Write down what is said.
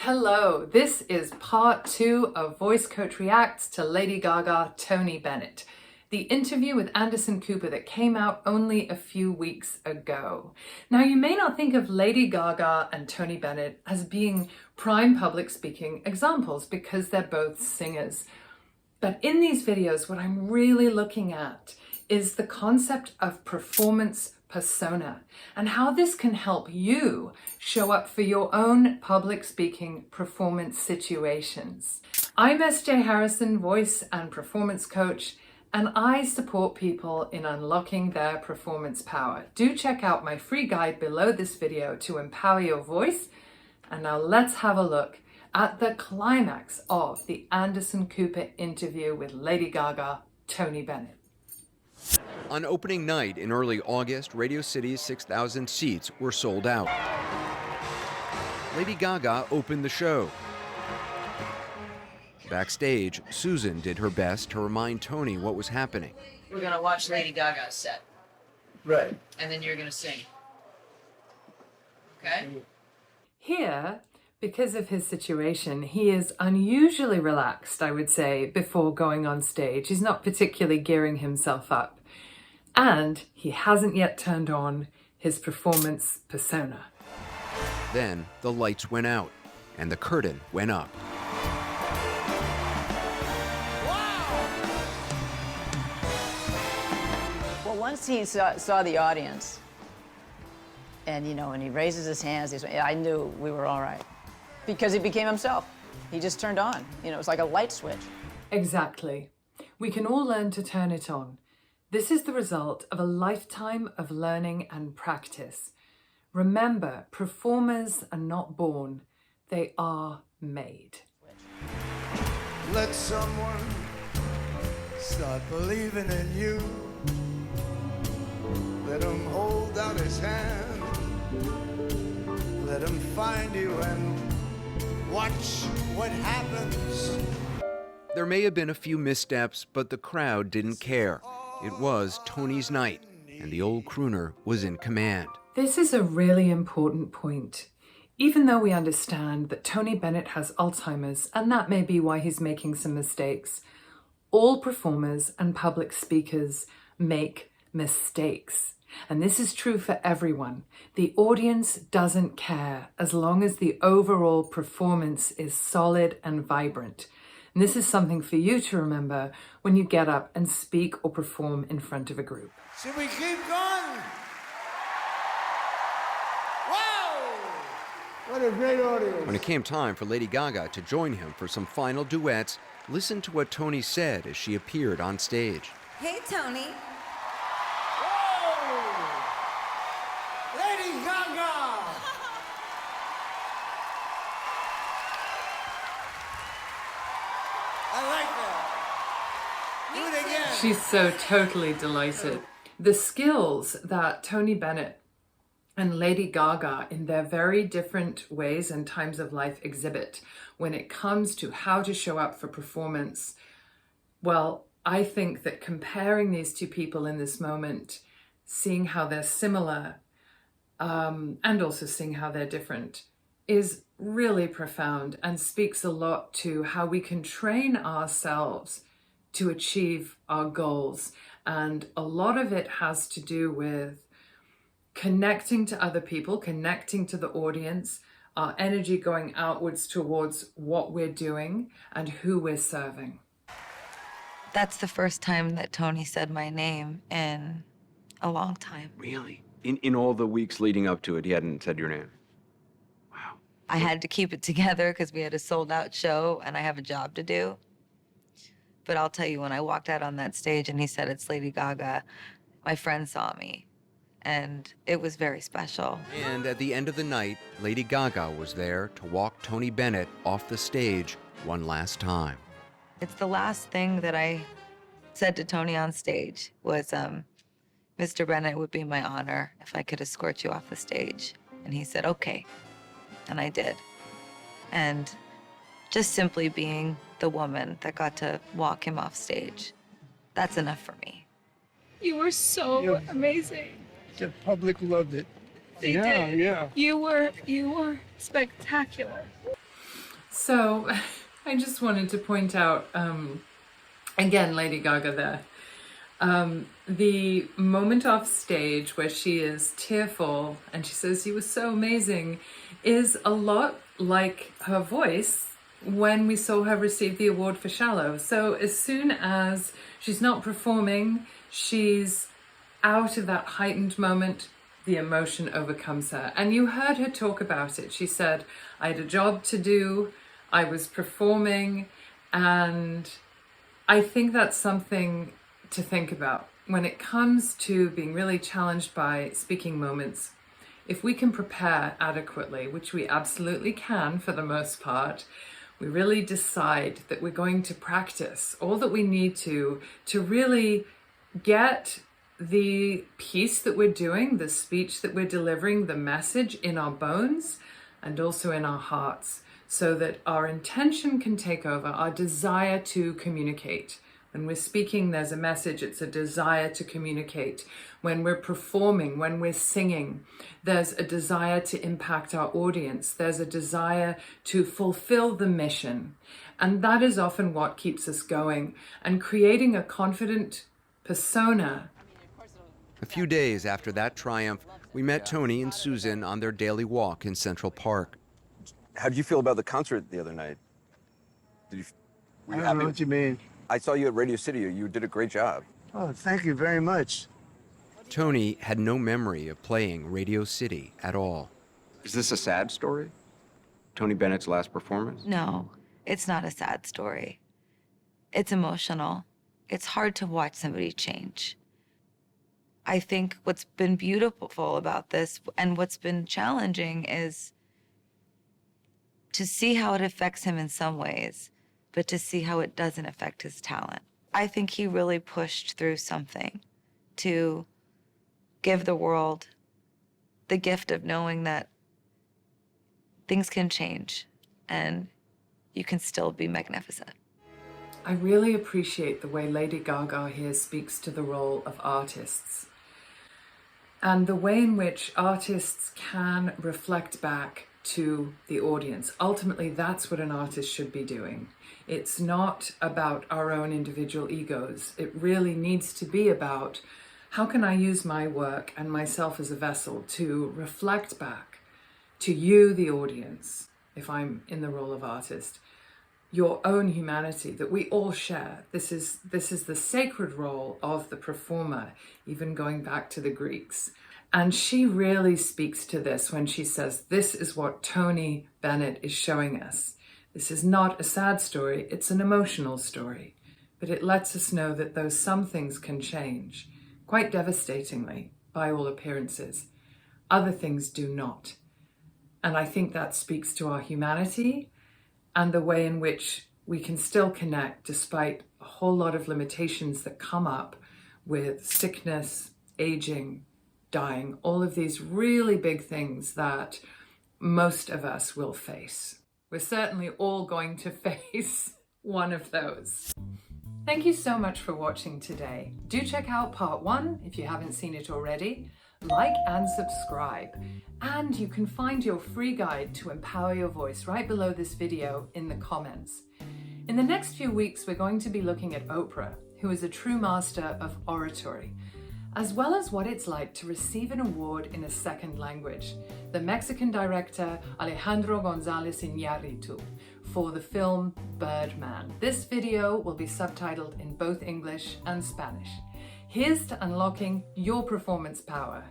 Hello, this is part 2 of Voice Coach Reacts to Lady Gaga, Tony Bennett, the interview with Anderson Cooper that came out only a few weeks ago. Now, you may not think of Lady Gaga and Tony Bennett as being prime public speaking examples because they're both singers. But in these videos, what I'm really looking at is the concept of performance persona and how this can help you show up for your own public speaking performance situations. I'm SJ Harrison, voice and performance coach, and I support people in unlocking their performance power. Do check out my free guide below this video to empower your voice. And now let's have a look at the climax of the Anderson Cooper interview with Lady Gaga, Tony Bennett. On opening night in early August, Radio City's 6,000 seats were sold out. Lady Gaga opened the show. Backstage, Susan did her best to remind Tony what was happening. We're gonna watch Lady Gaga's set. Right. And then you're gonna sing. Okay? Here, because of his situation, he is unusually relaxed, I would say, before going on stage. He's not particularly gearing himself up. And he hasn't yet turned on his performance persona. Then the lights went out and the curtain went up. Well, once he saw the audience, and and he raises his hands, I knew we were all right. Because he became himself. He just turned on. It was like a light switch. Exactly. We can all learn to turn it on. This is the result of a lifetime of learning and practice. Remember, performers are not born, they are made. Let someone start believing in you. Let him hold out his hand. Let him find you and watch what happens. There may have been a few missteps, but the crowd didn't care. It was Tony's night, and the old crooner was in command. This is a really important point. Even though we understand that Tony Bennett has Alzheimer's, and that may be why he's making some mistakes, all performers and public speakers make mistakes. And this is true for everyone. The audience doesn't care as long as the overall performance is solid and vibrant. And this is something for you to remember when you get up and speak or perform in front of a group. Should we keep going? Wow! What a great audience. When it came time for Lady Gaga to join him for some final duets, listen to what Tony said as she appeared on stage. Hey, Tony. Whoa! Lady Gaga! I like that. Do it again. She's so totally delighted. The skills that Tony Bennett and Lady Gaga in their very different ways and times of life exhibit when it comes to how to show up for performance, well, I think that comparing these two people in this moment, seeing how they're similar, and also seeing how they're different, is really profound and speaks a lot to how we can train ourselves to achieve our goals. And a lot of it has to do with connecting to other people, connecting to the audience, our energy going outwards towards what we're doing and who we're serving. That's the first time that Tony said my name in a long time. Really? In all the weeks leading up to it, he hadn't said your name? Wow. I had to keep it together because we had a sold-out show and I have a job to do. But I'll tell you, when I walked out on that stage and he said, "It's Lady Gaga," my friend saw me, and it was very special. And at the end of the night, Lady Gaga was there to walk Tony Bennett off the stage one last time. It's the last thing that I said to Tony on stage was, "Mr. Bennett, it would be my honor if I could escort you off the stage." And he said, "Okay." And I did. And just simply being the woman that got to walk him off stage, that's enough for me. You were so amazing. The public loved it. They did. You were spectacular. So I just wanted to point out, again, Lady Gaga there. The moment off stage where she is tearful and she says, "You were so amazing," is a lot like her voice when we saw her receive the award for Shallow. So as soon as she's not performing, she's out of that heightened moment, the emotion overcomes her. And you heard her talk about it. She said, "I had a job to do, I was performing," and I think that's something to think about when it comes to being really challenged by speaking moments. If we can prepare adequately, which we absolutely can for the most part, we really decide that we're going to practice all that we need to really get the piece that we're doing, the speech that we're delivering, the message in our bones and also in our hearts, so that our intention can take over, our desire to communicate. When we're speaking, there's a message, it's a desire to communicate. When we're performing, when we're singing, there's a desire to impact our audience. There's a desire to fulfill the mission. And that is often what keeps us going and creating a confident persona. A few days after that triumph, we met Tony and Susan on their daily walk in Central Park. How did you feel about the concert the other night? Were you I don't happy? know what you mean. I saw you at Radio City. You did a great job. Oh, thank you very much. Tony had no memory of playing Radio City at all. Is this a sad story? Tony Bennett's last performance? No, it's not a sad story. It's emotional. It's hard to watch somebody change. I think what's been beautiful about this and what's been challenging is to see how it affects him in some ways, but to see how it doesn't affect his talent. I think he really pushed through something to give the world the gift of knowing that things can change and you can still be magnificent. I really appreciate the way Lady Gaga here speaks to the role of artists and the way in which artists can reflect back to the audience. Ultimately, that's what an artist should be doing. It's not about our own individual egos. It really needs to be about how can I use my work and myself as a vessel to reflect back to you, the audience, if I'm in the role of artist, your own humanity that we all share. This is the sacred role of the performer, even going back to the Greeks. And she really speaks to this when she says, this is what Tony Bennett is showing us. This is not a sad story, it's an emotional story. But it lets us know that though some things can change, quite devastatingly, by all appearances, other things do not. And I think that speaks to our humanity and the way in which we can still connect despite a whole lot of limitations that come up with sickness, aging, dying, all of these really big things that most of us will face. We're certainly all going to face one of those. Thank you so much for watching today. Do check out part 1 if you haven't seen it already. Like and subscribe. And you can find your free guide to empower your voice right below this video in the comments. In the next few weeks, we're going to be looking at Oprah, who is a true master of oratory, as well as what it's like to receive an award in a second language, the Mexican director Alejandro González Iñárritu for the film Birdman. This video will be subtitled in both English and Spanish. Here's to unlocking your performance power.